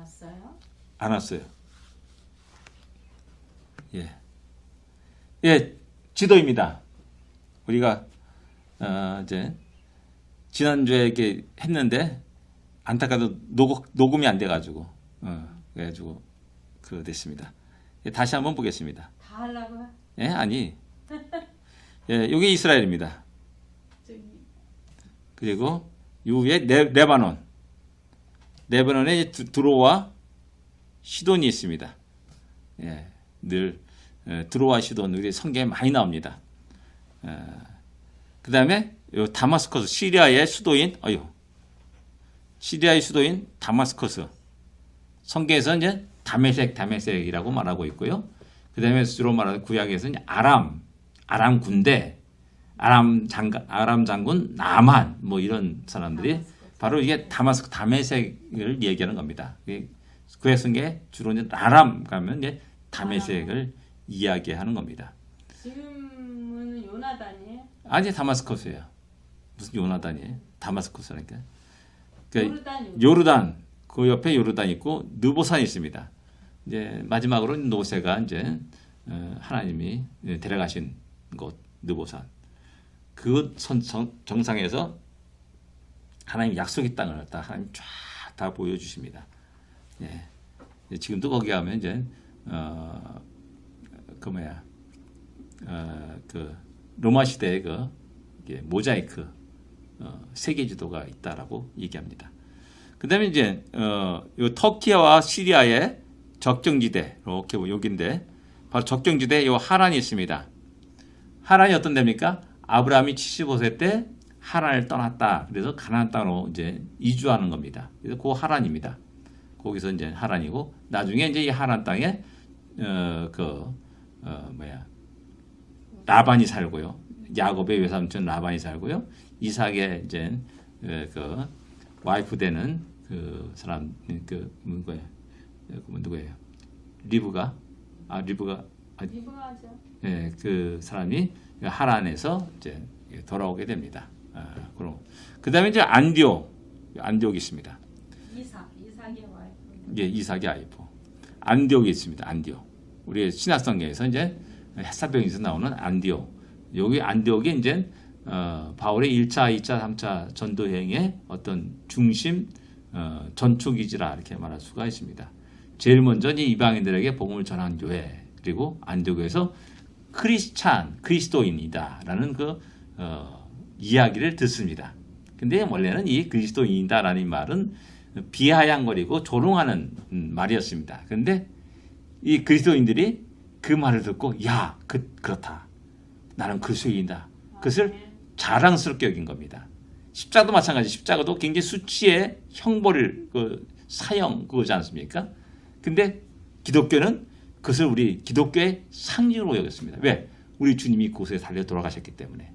왔어요? 안 왔어요. 예, 예, 지도입니다. 우리가 이제 지난주에 이렇게 했는데 안타깝게도 녹음이 안 돼가지고 그래가지고 그거 됐습니다. 예, 다시 한번 보겠습니다. 다 하려고요? 예, 아니, 예, 이게 이스라엘입니다. 저기 그리고 이후에 레바논에 드로와 시돈이 있습니다. 예, 늘 드로와 시돈 우리 성경에 많이 나옵니다. 그 다음에 다마스커스 시리아의 수도인 다마스커스 성경에서 이제 다메섹이라고 말하고 있고요. 그 다음에 주로 말하는 구약에서 이제 아람 군대, 아람 장군 나만 뭐 이런 사람들이 바로 이게 다메섹을 얘기하는 겁니다. 구약 성경에 주로 이제 아람 가면 이제 다메섹을 이야기하는 겁니다. 지금은 요나단이에요? 아니 다마스커스예요. 무슨 요나단이에요? 다마스커스라니까. 요르단. 요르단 그 옆에 요르단 있고 느보산이 있습니다. 이제 마지막으로 노세가 이제 하나님이 데려가신 곳 느보산. 그 정상에서 하나님 약속의 땅을 다 하나님 쫙 다 보여주십니다. 예. 지금도 거기 가면 이제 그 로마 시대의 그 모자이크 세계 지도가 있다라고 얘기합니다. 그다음에 이제 요 터키와 시리아의 적정지대 이렇게 여기인데 바로 적정지대에 요 하란이 있습니다. 하란이 어떤 데입니까? 아브라함이 75세 때 하란을 떠났다. 그래서 가나안 땅으로 이제 이주하는 겁니다. 그래서 그 하란입니다. 거기서 이제 하란이고 나중에 이제 이 하란 땅에 라반이 살고요. 야곱의 외삼촌 라반이 살고요. 이삭의 이제 그 와이프 되는 그 사람 누구예요? 리브가죠. 예, 그 사람이 하란에서 이제 돌아오게 됩니다. 그럼 그다음에 이제 안디옥이 있습니다. 이삭의 와이프. 예, 이삭의 와이프. 안디옥이 있습니다. 안디옥. 우리 신약성경에서 이제 햇사병에서 나오는 안디옥. 여기 안디옥이 이제 바울의 1차, 2차, 3차 전도 여행의 어떤 중심 전초기지라 이렇게 말할 수가 있습니다. 제일 먼저 이방인들에게 복음을 전한 교회 그리고 안디옥에서 그리스도인이다라는 그 이야기를 듣습니다. 근데 원래는 이 그리스도인이다라는 말은 비아냥거리고 조롱하는 말이었습니다. 그런데 이 그리스도인들이 그 말을 듣고 그렇다. 나는 그리스도인이다. 그것을 자랑스럽게 여긴 겁니다. 십자가도 마찬가지. 십자가도 굉장히 수치의 형벌을 사형 그거지 않습니까? 근데 기독교는 그것을 우리 기독교의 상징으로 여겼습니다. 왜? 우리 주님이 그곳에 달려 돌아가셨기 때문에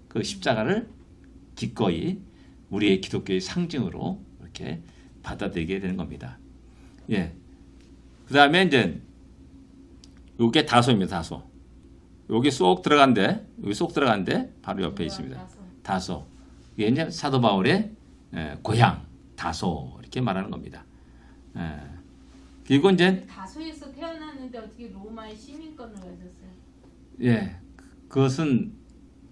그 십자가를 기꺼이 우리의 기독교의 상징으로 이렇게 받아들이게 되는 겁니다. 예. 그 다음에 이제 요게 다소입니다. 다소. 여기 쏙 들어간데 바로 옆에 있습니다. 다소. 이게 이제 사도 바울의 고향 다소 이렇게 말하는 겁니다. 그리고 이제 다소에서 태어났는데 어떻게 로마의 시민권을 가졌어요? 예, 그것은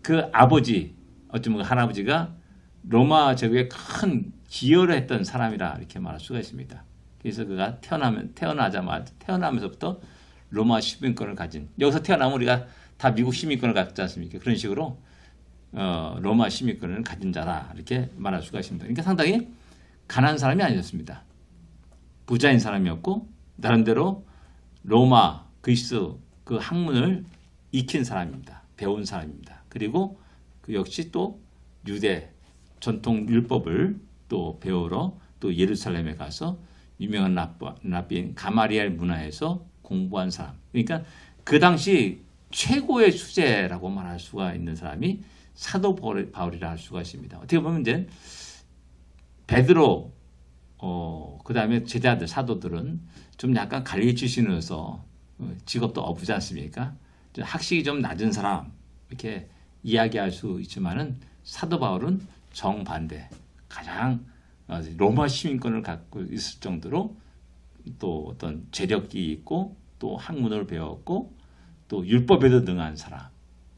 그 아버지 어쩌면 할아버지가 로마 제국에 큰 기여를 했던 사람이라 이렇게 말할 수가 있습니다. 그래서 그가 태어나면서부터 로마 시민권을 가진 여기서 태어나면 우리가 다 미국 시민권을 갖지 않습니까? 그런 식으로 로마 시민권을 가진 자라 이렇게 말할 수가 있습니다. 그러니까 상당히 가난한 사람이 아니었습니다. 부자인 사람이었고 나름대로 로마 그리스 그 학문을 익힌 사람입니다. 배운 사람입니다. 그리고 그 역시 또 유대 전통 율법을 또 배우러 또 예루살렘에 가서 유명한 랍비인 가마리엘 문화에서 공부한 사람. 그러니까 그 당시 최고의 수재라고 말할 수가 있는 사람이 사도 바울이라 할 수가 있습니다. 어떻게 보면 이제 베드로 그 다음에 제자들 사도들은 좀 약간 갈리치시면서 직업도 어부지 않습니까? 학식이 좀 낮은 사람 이렇게 이야기할 수 있지만은 사도 바울은 정반대 가장 로마 시민권을 갖고 있을 정도로 또 어떤 재력이 있고 또 학문을 배웠고 또 율법에도 능한 사람,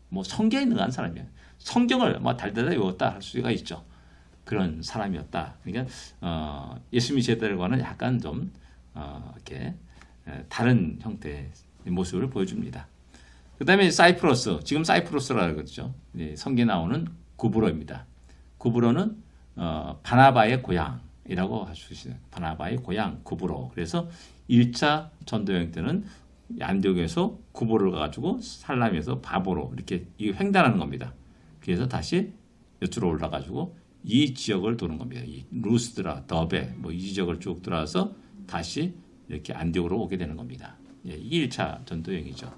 뭐 성경에 능한 사람이야. 성경을 뭐 달달달 외웠다 할 수가 있죠. 그런 사람이었다. 그러니까 예수님의 제자들과는 약간 좀 이렇게 다른 형태의 모습을 보여줍니다. 그다음에 사이프러스, 지금 사이프러스라고 그러죠. 성경에 나오는 구브로입니다. 구브로는 바나바의 고향이라고 할 수 있어요. 바나바의 고향 구브로. 그래서 1차 전도여행 때는 안디옥에서 구브로를 가가지고 살람에서 바보로 이렇게 횡단하는 겁니다. 그래서 다시 여쭈로 올라가지고 이 지역을 도는 겁니다. 이 루스드라, 더베 뭐 이 지역을 쭉 들어와서 다시 이렇게 안디옥으로 오게 되는 겁니다. 예, 1차 전도여행이죠.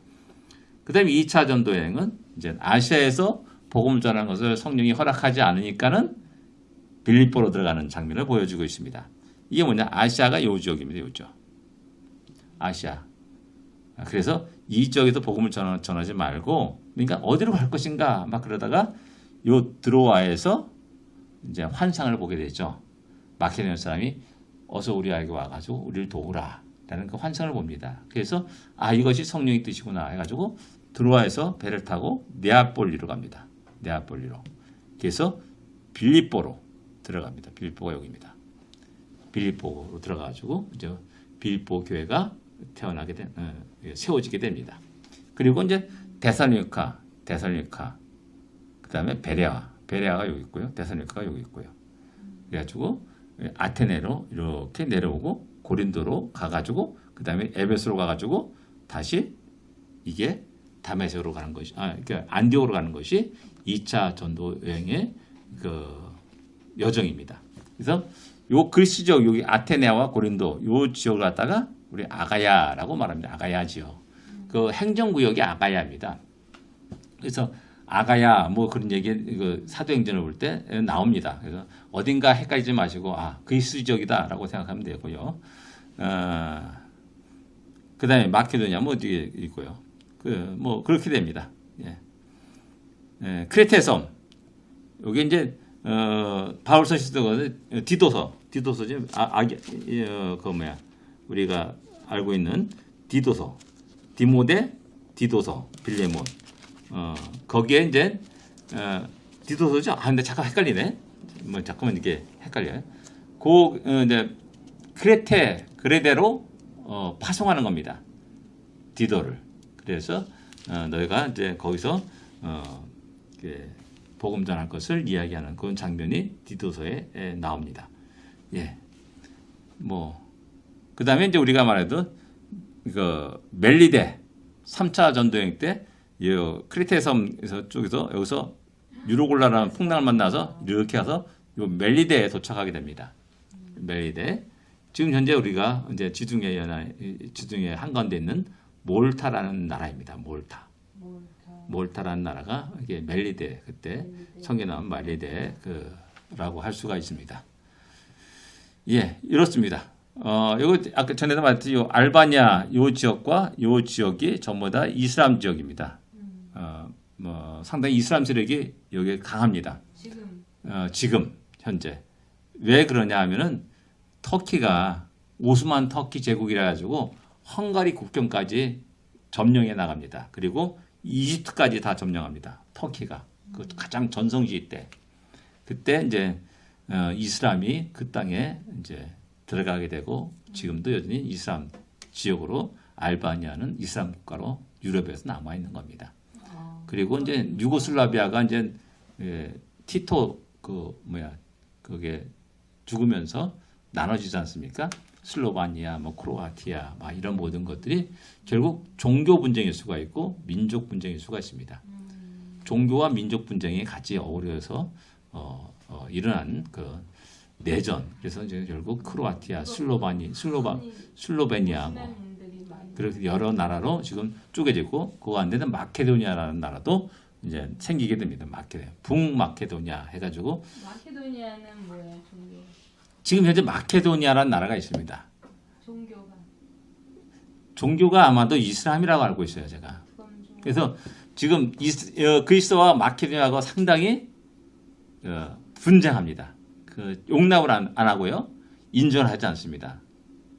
그다음에 2차 전도여행은 이제 아시아에서 복음을 전하는 것을 성령이 허락하지 않으니까는 빌립보로 들어가는 장면을 보여주고 있습니다. 이게 뭐냐? 아시아가 요 지역입니다. 요죠. 아시아. 그래서 이 지역에서 복음을 전하지 말고, 그러니까 어디로 갈 것인가 막 그러다가 요 드로아에서 이제 환상을 보게 되죠. 마케도니아 사람이 어서 우리에게 와가지고 우리를 도우라 라는 그 환상을 봅니다. 그래서 이것이 성령의 뜻이구나 해가지고 드로아에서 배를 타고 네아폴리로 갑니다. 네아폴리로. 그래서 빌립보로 들어갑니다. 빌립보가 여기입니다. 빌립보로 들어가가지고 이제 빌립보 교회가 세워지게 됩니다. 그리고 이제 데살로니가, 그다음에 베레아가 여기 있고요. 데살로니가가 여기 있고요. 그래가지고 아테네로 이렇게 내려오고 고린도로 가가지고 그다음에 에베소로 가가지고 다시 이게 다메섹으로 가는 것이 그러니까 안디옥으로 가는 것이 2차 전도 여행의 그 여정입니다. 그래서 요 그리스 지역 여기 아테네와 고린도 요 지역을 갖다가 우리 아가야라고 말합니다. 아가야 지역. 그 행정구역이 아가야입니다. 그래서 아가야 뭐 그런 얘기 그 사도행전을 볼 때 나옵니다. 그래서 어딘가 헷갈리지 마시고 그리스 지역이다라고 생각하면 되고요. 그다음에 마케도니아 뭐 어디 있고요. 뭐 그렇게 됩니다. 예. 크레테 섬 여기 이제 바울서 시도거든 디도서 지금 그 뭐야 우리가 알고 있는 디도서 디모데 디도서 빌레몬 거기에 이제 디도서죠. 근데 잠깐 헷갈리네. 뭐 잠깐만 이게 헷갈려요. 이제 그레데로 파송하는 겁니다. 디도를. 그래서 너희가 이제 거기서 복음 전할 것을 이야기하는 그런 장면이 디도서에 나옵니다. 예. 뭐 그다음에 이제 우리가 말해도 그 멜리데 3차 전도여행 때 크레테 섬에서 쪽에서 여기서 유로골라라는 풍랑을 만나서 이렇게 가서 요 멜리데에 도착하게 됩니다. 멜리데. 지금 현재 우리가 이제 지중해 한가운데 있는 몰타라는 나라입니다. 몰타라는 나라가 이게 멜리데 그때 성경에 나온 멜리데라고 할 수가 있습니다. 예, 이렇습니다. 이거 아까 전에도 말했듯이 요 알바니아 요 지역과 요 지역이 전부 다 이슬람 지역입니다. 뭐 상당히 이슬람 세력이 여기 강합니다. 지금 현재 왜 그러냐 하면은 터키가 오스만 터키 제국이라 가지고 헝가리 국경까지 점령해 나갑니다. 그리고 이집트까지 다 점령합니다. 터키가 그 가장 전성기 때 그때 이제 이슬람이 그 땅에 이제 들어가게 되고 지금도 여전히 이슬람 지역으로 알바니아는 이슬람 국가로 유럽에서 남아 있는 겁니다. 그리고 이제 유고슬라비아가 이제 티토 그게 죽으면서 나눠지지 않습니까? 슬로바니아, 뭐 크로아티아, 막 이런 모든 것들이 결국 종교 분쟁일 수가 있고 민족 분쟁일 수가 있습니다. 종교와 민족 분쟁이 같이 어우러서 일어난 그 내전. 그래서 이제 결국 크로아티아, 슬로베니아 뭐 그렇게 여러 나라로 지금 쪼개지고 그 안 되는 마케도니아라는 나라도 이제 생기게 됩니다. 북마케도니아 해가지고. 마케도니아는 뭐예요, 종교? 지금 현재 마케도니아라는 나라가 있습니다. 종교가 아마도 이슬람이라고 알고 있어요, 제가. 그래서 지금 그리스와 마케도니아가 상당히 분쟁합니다. 그 용납을 안 하고요, 인정을 하지 않습니다.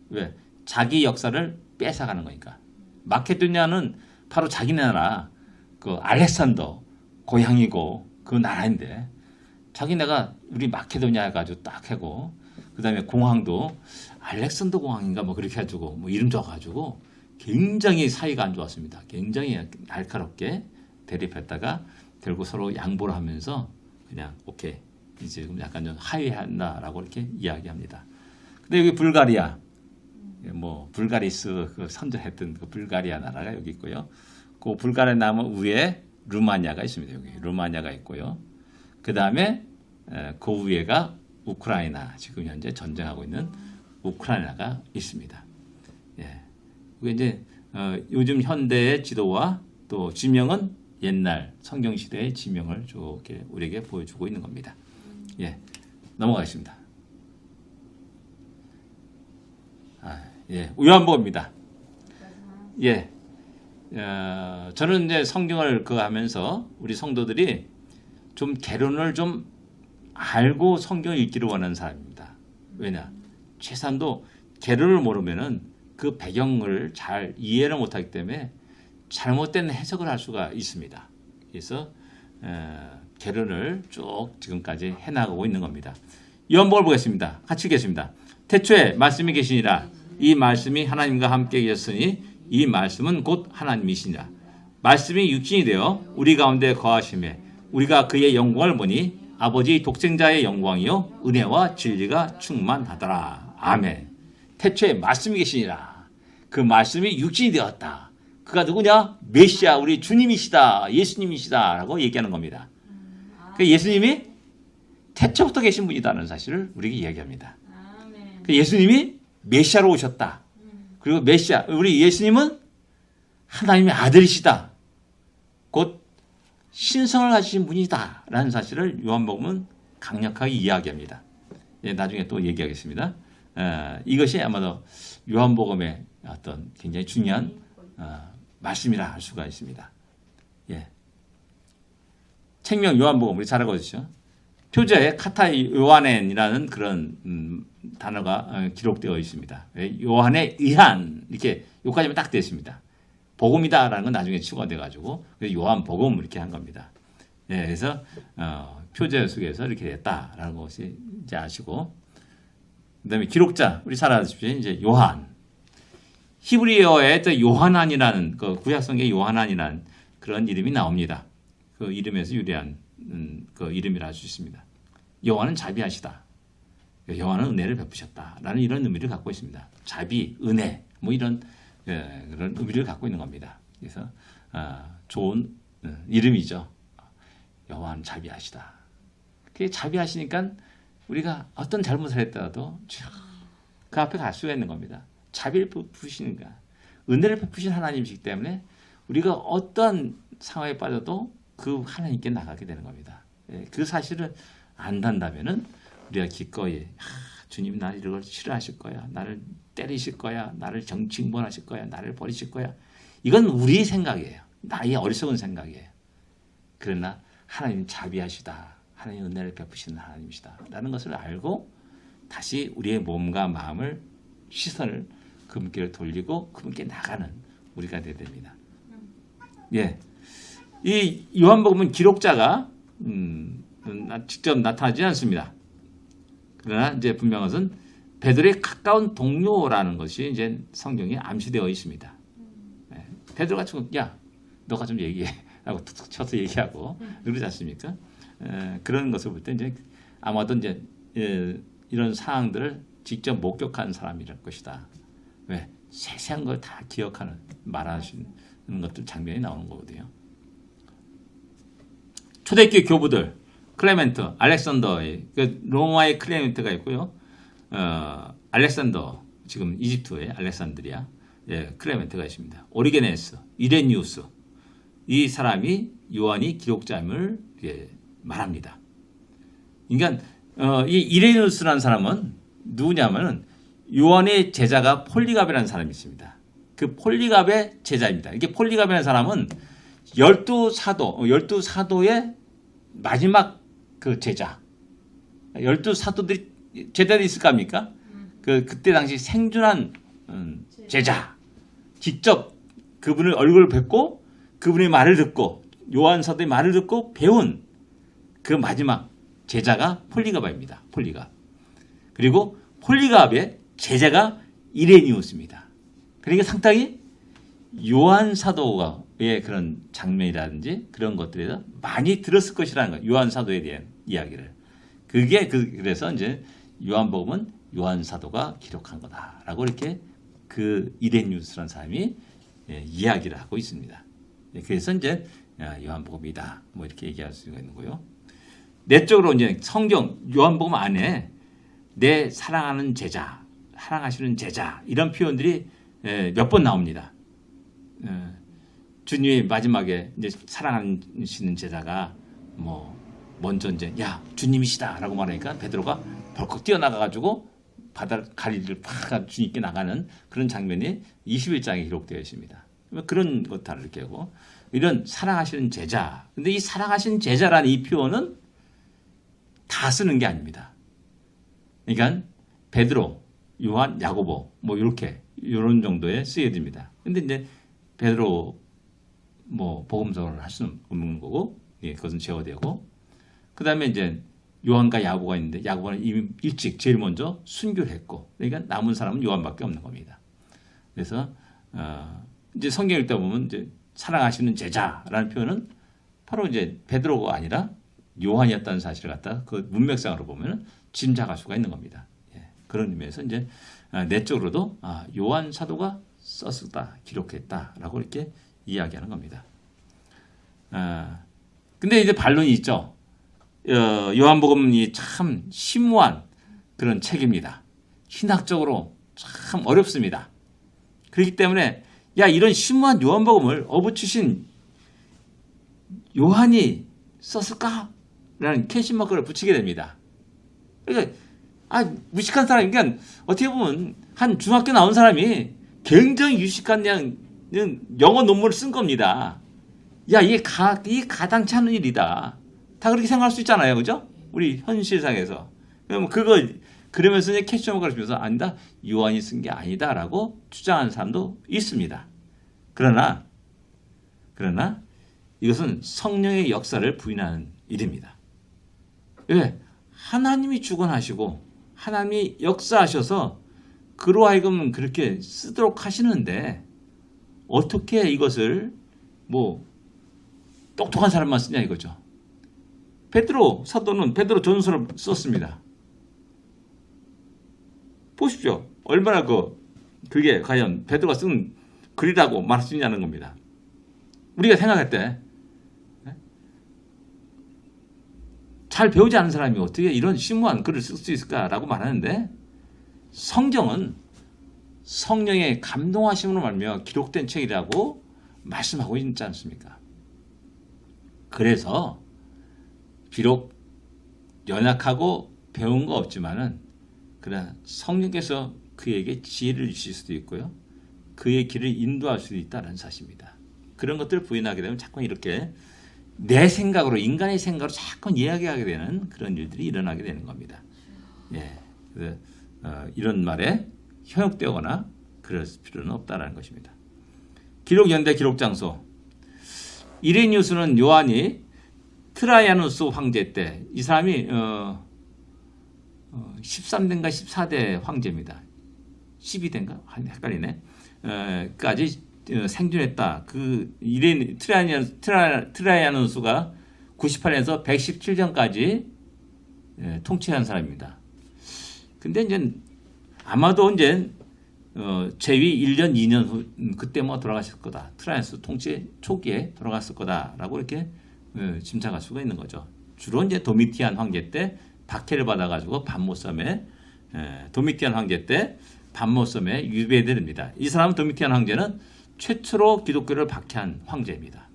왜? 자기 역사를 뺏어가는 거니까. 마케도니아는 바로 자기네 나라 그 알렉산더 고향이고 그 나라인데 자기네가 우리 마케도니아 가지고 딱 하고 그다음에 공항도 알렉산더 공항인가 뭐 그렇게 해가지고 뭐 이름 줘가지고 굉장히 사이가 안 좋았습니다. 굉장히 날카롭게 대립했다가 결국 서로 양보를 하면서 그냥 오케이 이제 지금 약간 좀 하회한다라고 이렇게 이야기합니다. 근데 여기 불가리아 뭐 불가리스 그 선전했던 그 불가리아 나라가 여기 있고요. 그 불가리아 나무 위에 루마니아가 있습니다. 여기 루마니아가 있고요. 그 다음에 그 위에가 우크라이나 지금 현재 전쟁하고 있는 우크라이나가 있습니다. 예. 그게 이제 요즘 현대의 지도와 또 지명은 옛날 성경 시대의 지명을 이렇게 우리에게 보여주고 있는 겁니다. 예. 넘어가겠습니다. 예. 요한복음입니다. 예. 저는 이제 성경을 하면서 우리 성도들이 좀 개론을 좀 알고 성경을 읽기를 원하는 사람입니다. 왜냐? 최소한도 개론을 모르면은 그 배경을 잘 이해를 못하기 때문에 잘못된 해석을 할 수가 있습니다. 그래서 개론을 쭉 지금까지 해나가고 있는 겁니다. 요한복음을 보겠습니다. 같이 읽겠습니다. 태초에 말씀이 계시니라. 이 말씀이 하나님과 함께 계셨으니 이 말씀은 곧 하나님이시니라. 말씀이 육신이 되어 우리 가운데 거하심에 우리가 그의 영광을 보니 아버지 독생자의 영광이요 은혜와 진리가 충만하더라. 아멘. 태초에 말씀이 계시니라. 그 말씀이 육신이 되었다. 그가 누구냐? 메시아 우리 주님이시다. 예수님이시다 라고 얘기하는 겁니다. 그 예수님이 태초부터 계신 분이다는 사실을 우리에게 이야기합니다. 그 예수님이 메시아로 오셨다. 그리고 메시아 우리 예수님은 하나님의 아들이시다. 곧 신성을 가지신 분이다 라는 사실을 요한복음은 강력하게 이야기합니다. 예, 나중에 또 얘기하겠습니다. 이것이 아마도 요한복음의 어떤 굉장히 중요한 말씀이라 할 수가 있습니다. 예. 책명 요한복음 우리 잘 알고 있죠. 표제에 카타 요한엔이라는 그런 단어가 기록되어 있습니다. 요한에 의한 이렇게 여기까지만 딱 되어 있습니다. 복음이다라는 건 나중에 추가돼 가지고 요한 복음 이렇게 한 겁니다. 예, 그래서 표제 속에서 이렇게 됐다라는 것이 이제 아시고 그다음에 기록자 우리 잘 아시죠? 이제 요한 히브리어에 또 요하난이라는 그 구약성경에 요하난이라는 그런 이름이 나옵니다. 그 이름에서 유래한 그 이름이라 할 수 있습니다. 여호와는 자비하시다. 여호와는 은혜를 베푸셨다라는 이런 의미를 갖고 있습니다. 자비, 은혜 뭐 이런 그런 의미를 갖고 있는 겁니다. 그래서 좋은 이름이죠. 여호와는 자비하시다. 그게 자비하시니까 우리가 어떤 잘못을 했더라도 그 앞에 갈 수가 있는 겁니다. 자비를 베푸시는가, 은혜를 베푸신 하나님이시기 때문에 우리가 어떤 상황에 빠져도 그 하나님께 나가게 되는 겁니다. 그 사실을 안단다면은 우리가 기꺼이 주님 나를 이걸 싫어하실 거야, 나를 때리실 거야, 나를 정칭본하실 거야, 나를 버리실 거야. 이건 우리의 생각이에요. 나의 어리석은 생각이에요. 그러나 하나님 자비하시다, 하나님 은혜를 베푸시는 하나님이시다 라는 것을 알고 다시 우리의 몸과 마음을 시선을 그분께 돌리고 그분께 나가는 우리가 되어야 됩니다. 예. 이 요한복음은 기록자가 직접 나타나지 않습니다. 그러나 이제 분명한 것은 베드로의 가까운 동료라는 것이 이제 성경에 암시되어 있습니다. 네. 베드로가 좀 야, 너가 좀 얘기해라고 툭툭 쳐서 얘기하고 그러지 않습니까? 그런 것을 볼 때 이제 아마도 이제 이런 상황들을 직접 목격한 사람이랄 것이다. 왜? 세세한 걸 다 기억하는 말하시는 것들 장면이 나오는 거거든요. 초대교회 교부들 클레멘트, 알렉산더, 로마의 클레멘트가 있고요. 알렉산더, 지금 이집트의 알렉산드리아, 클레멘트가 있습니다. 오리게네스, 이레니우스, 이 사람이 요한이 기록자임을 말합니다. 그러니까 이 이레니우스라는 사람은 누구냐면은 요한의 제자가 폴리갑이라는 사람이 있습니다. 그 폴리갑의 제자입니다. 이게 폴리갑이라는 사람은 12 사도의 마지막 그 제자. 12 사도들이 제자들이 있을까 합니까? 그때 당시 생존한 제자. 직접 그분을 얼굴을 뵙고 그분의 말을 듣고 요한 사도의 말을 듣고 배운 그 마지막 제자가 폴리가바입니다. 폴리갑. 그리고 폴리갑의 제자가 이레니우스입니다. 그러니까 상당히 요한 사도의 그런 장면이라든지 그런 것들에서 많이 들었을 것이라는 거예요. 요한 사도에 대한 이야기를. 그래서 이제 요한복음은 요한 사도가 기록한 거다라고 이렇게 그 이레니우스라는 사람이 이야기를 하고 있습니다. 그래서 이제 요한복음이다. 뭐 이렇게 얘기할 수가 있는 거고요. 내적으로 이제 성경 요한복음 안에 내 사랑하는 제자, 사랑하시는 제자 이런 표현들이 몇 번 나옵니다. 주님이 마지막에 이제 사랑하시는 제자가 뭐 먼저 이제 야 주님이시다라고 말하니까 베드로가 벌컥 뛰어나가 가지고 바다 가리를 팍 주님께 나가는 그런 장면이 21장에 기록되어 있습니다. 그런 것들을 이렇게 하고 이런 사랑하시는 제자. 근데 이 사랑하시는 제자라는 이 표현은 다 쓰는 게 아닙니다. 그러니까 베드로, 요한, 야고보 뭐 이렇게 이런 정도에 쓰여집니다. 근데 이제 베드로 뭐 복음서를 할 수는 없는 거고, 그것은 제어되고, 그 다음에 이제 요한과 야고보가 있는데 야고보는 이미 일찍 제일 먼저 순교를 했고, 그러니까 남은 사람은 요한밖에 없는 겁니다. 그래서 이제 성경 읽다 보면 이제 사랑하시는 제자라는 표현은 바로 이제 베드로가 아니라 요한이었다는 사실을 갖다 그 문맥상으로 보면 짐작할 수가 있는 겁니다. 그런 의미에서 이제 내적으로도 요한 사도가 썼다, 기록했다라고 이렇게 이야기하는 겁니다. 근데 이제 반론이 있죠. 요한복음이 참 심오한 그런 책입니다. 신학적으로 참 어렵습니다. 그렇기 때문에 야 이런 심오한 요한복음을 어부치신 요한이 썼을까라는 캐시마크를 붙이게 됩니다. 그러니까 무식한 사람이 그러니까 어떻게 보면 한 중학교 나온 사람이 굉장히 유식한 영어 논문을 쓴 겁니다. 야 이게 가당치 않은 일이다. 다 그렇게 생각할 수 있잖아요, 그죠? 우리 현실상에서. 그러면서 이제 캐시마크를 주면서 아니다, 요한이 쓴 게 아니다라고 주장하는 사람도 있습니다. 그러나 이것은 성령의 역사를 부인하는 일입니다. 왜? 하나님이 주관하시고 하나님이 역사하셔서 그로 하여금 그렇게 쓰도록 하시는데 어떻게 이것을 뭐 똑똑한 사람만 쓰냐 이거죠. 베드로 사도는 베드로 전서를 썼습니다. 보십시오. 얼마나 그게 과연 베드로가 쓴 글이라고 말할 수 있냐는 겁니다. 우리가 생각할 때 잘 배우지 않은 사람이 어떻게 이런 심오한 글을 쓸 수 있을까라고 말하는데 성경은 성령의 감동하심으로 말미암아 기록된 책이라고 말씀하고 있지 않습니까? 그래서 비록 연약하고 배운 거 없지만은 그러나 성령께서 그에게 지혜를 주실 수도 있고요. 그의 길을 인도할 수도 있다는 사실입니다. 그런 것들을 부인하게 되면 자꾸 이렇게 내 생각으로 인간의 생각으로 자꾸 이야기하게 되는 그런 일들이 일어나게 되는 겁니다. 그래서 이런 말에 현혹되거나 그럴 필요는 없다라는 것입니다. 기록 연대 기록 장소. 이레니우스는 요한이 트라이아누스 황제 때 이 사람이 13대인가 14대 황제입니다. 12대인가? 헷갈리네. 까지 생존했다. 트라이아누스가 98년에서 117년까지 통치한 사람입니다. 근데 이제 아마도 이제 재위 1년, 2년 후 그때 뭐 돌아가실 거다. 트라이아누스 통치 초기에 돌아갔을 거다라고 이렇게 짐작할 수가 있는 거죠. 주로 이제 도미티안 황제 때 박해를 받아가지고 반모섬에 도미티안 황제 때 반모섬에 유배됩니다. 이 사람은 도미티안 황제는 최초로 기독교를 박해한 황제입니다.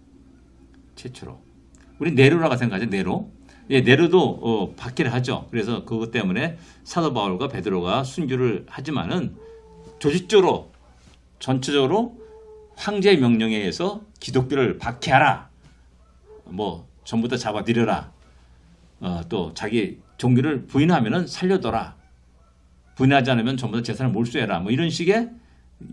최초로. 우리 네로라고 생각하죠. 네로. 네로도 박해를 하죠. 그래서 그것 때문에 사도 바울과 베드로가 순교를 하지만은 조직적으로 전체적으로 황제의 명령에 의해서 기독교를 박해하라. 뭐 전부 다 잡아들여라. 또 자기 종교를 부인하면은 살려둬라. 부인하지 않으면 전부 다 재산을 몰수해라. 뭐 이런 식의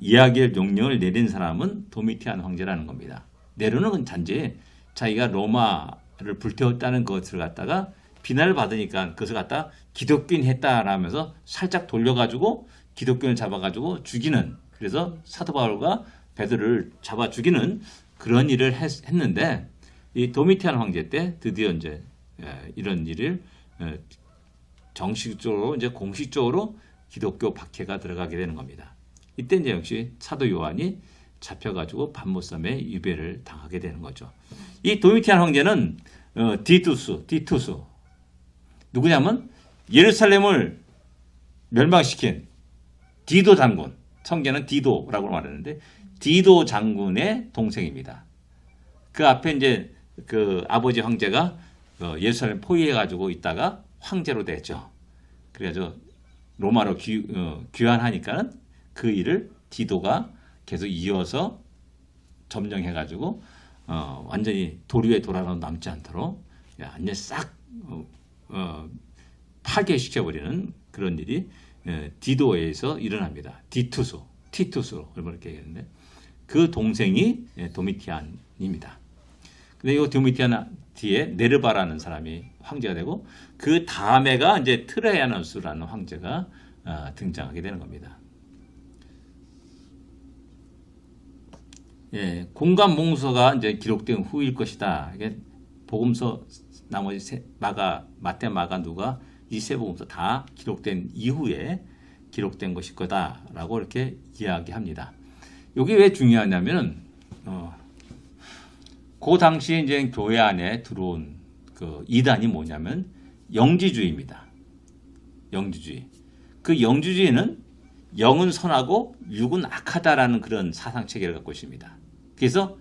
이야기의 명령을 내린 사람은 도미티안 황제라는 겁니다. 네로는 건 단지 자기가 로마를 불태웠다는 것을 갖다가 비난을 받으니까 그것을 갖다 기독교인 했다라면서 살짝 돌려가지고 기독교인을 잡아가지고 죽이는, 그래서 사도 바울과 베드로를 잡아 죽이는 그런 일을 했는데, 이 도미티안 황제 때 드디어 이제 이런 일을 정식적으로 이제 공식적으로 기독교 박해가 들어가게 되는 겁니다. 이때 이제 역시 사도 요한이 잡혀가지고 밤못섬에 유배를 당하게 되는 거죠. 이 도미티안 황제는 디투스 누구냐면 예루살렘을 멸망시킨 디도 장군, 성경은 디도라고 말하는데 디도 장군의 동생입니다. 그 앞에 이제 그 아버지 황제가 예루살렘 포위해가지고 있다가 황제로 됐죠. 그래서 로마로 귀환하니까는 그 일을 디도가 계속 이어서 점령해가지고 완전히 도리에 돌아서 남지 않도록 완전히 싹 파괴시켜버리는 그런 일이 디도에 의해서 일어납니다. 티투스로 이렇게 얘기했는데 그 동생이 도미티안입니다. 근데 이 도미티안 뒤에 네르바라는 사람이 황제가 되고 그 다음에가 이제 트레야누스라는 황제가 등장하게 되는 겁니다. 예, 공간 몽소가 이제 기록된 후일 것이다. 이게 복음서 나머지 마태, 마가, 누가 이 세 복음서 다 기록된 이후에 기록된 것일 거다라고 이렇게 이야기합니다. 이게 왜 중요하냐면은 그 당시 이제 교회 안에 들어온 그 이단이 뭐냐면 영지주의입니다. 영지주의. 그 영지주의는 영은 선하고 육은 악하다라는 그런 사상 체계를 갖고 있습니다. 그래서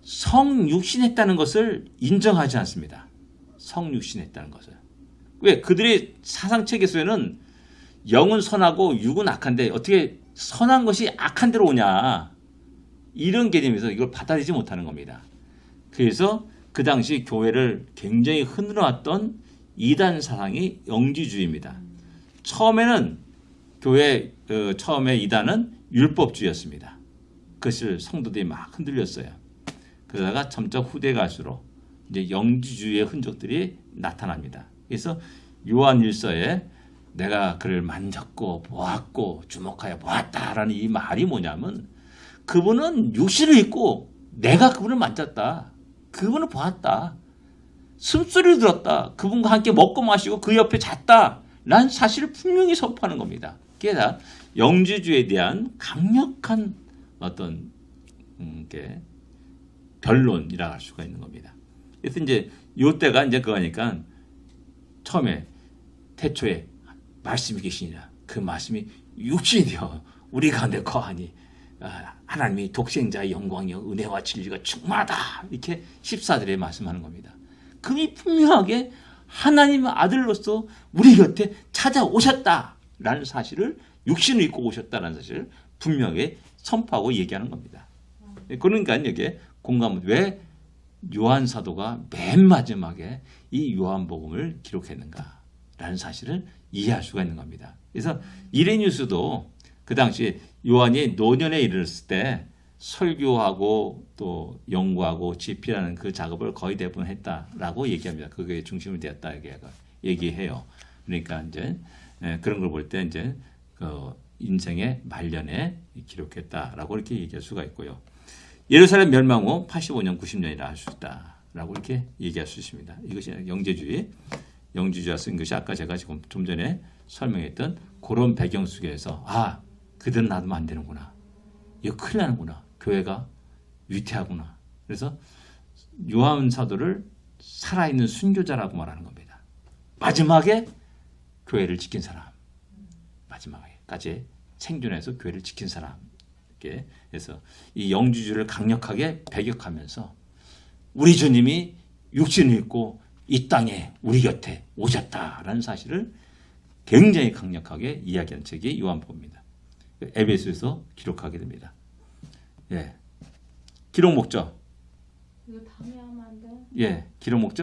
성육신했다는 것을 인정하지 않습니다. 성육신했다는 것을. 왜? 그들의 사상 체계 속에는 영은 선하고 육은 악한데 어떻게 선한 것이 악한 데로 오냐. 이런 개념에서 이걸 받아들이지 못하는 겁니다. 그래서 그 당시 교회를 굉장히 흔들어왔던 이단 사상이 영지주의입니다. 처음에는 처음에 이단은 율법주의였습니다. 그것을 성도들이 막 흔들렸어요. 그러다가 점점 후대 갈수록 이제 영지주의의 흔적들이 나타납니다. 그래서 요한 1서에 내가 그를 만졌고 보았고 주목하여 보았다라는 이 말이 뭐냐면 그분은 육신을 입고 내가 그분을 만졌다. 그분을 보았다. 숨소리를 들었다. 그분과 함께 먹고 마시고 그 옆에 잤다. 라는 사실을 분명히 선포하는 겁니다. 그게 다 영지주의에 대한 강력한 어떤 변론이라 할 수가 있는 겁니다. 그래서 이제 요때가 이제 그거니까 처음에 태초에 말씀이 계시니라. 그 말씀이 육신이 되어 우리 가운데 거하니 하나님이 독생자의 영광이요 은혜와 진리가 충만하다. 이렇게 14절에 말씀하는 겁니다. 그분이 분명하게 하나님의 아들로서 우리 곁에 찾아오셨다라는 사실을 육신을 입고 오셨다는 사실을 분명히 선포하고 얘기하는 겁니다. 그러니까 여기에 공감은 왜 요한 사도가 맨 마지막에 이 요한복음을 기록했는가라는 사실을 이해할 수가 있는 겁니다. 그래서 이레니우스도 그 당시 요한이 노년에 이르렀을 때 설교하고 또 연구하고 집필하는 그 작업을 거의 대부분 했다라고 얘기합니다. 그게 중심이 되었다 얘기해요. 그러니까 이제 그런 걸 볼 때 이제 그 인생의 말년에 기록했다라고 이렇게 얘기할 수가 있고요. 예루살렘 멸망 후 85년, 90년이라 할 수 있다라고 이렇게 얘기할 수 있습니다. 이것이 영지주의가 쓴 것이 아까 제가 지금 좀 전에 설명했던 그런 배경 속에서 그들은 놔두면 안 되는구나. 이거 큰일 나는구나. 교회가 위태하구나. 그래서 요한 사도를 살아있는 순교자라고 말하는 겁니다. 마지막에 교회를 지킨 사람. 마지막에까지 생존해서 교회를 지킨 사람. 이렇게 해서 이 영지주의를 강력하게 배격하면서 우리 주님이 육신을 입고 이 땅에 우리 곁에 오셨다라는 사실을 굉장히 강력하게 이야기한 책이 요한복음입니다. 에베소에서 기록하게 됩니다. 예. 기록 목적. 이거 다음에 하면 안 돼? 예. 기록 목적.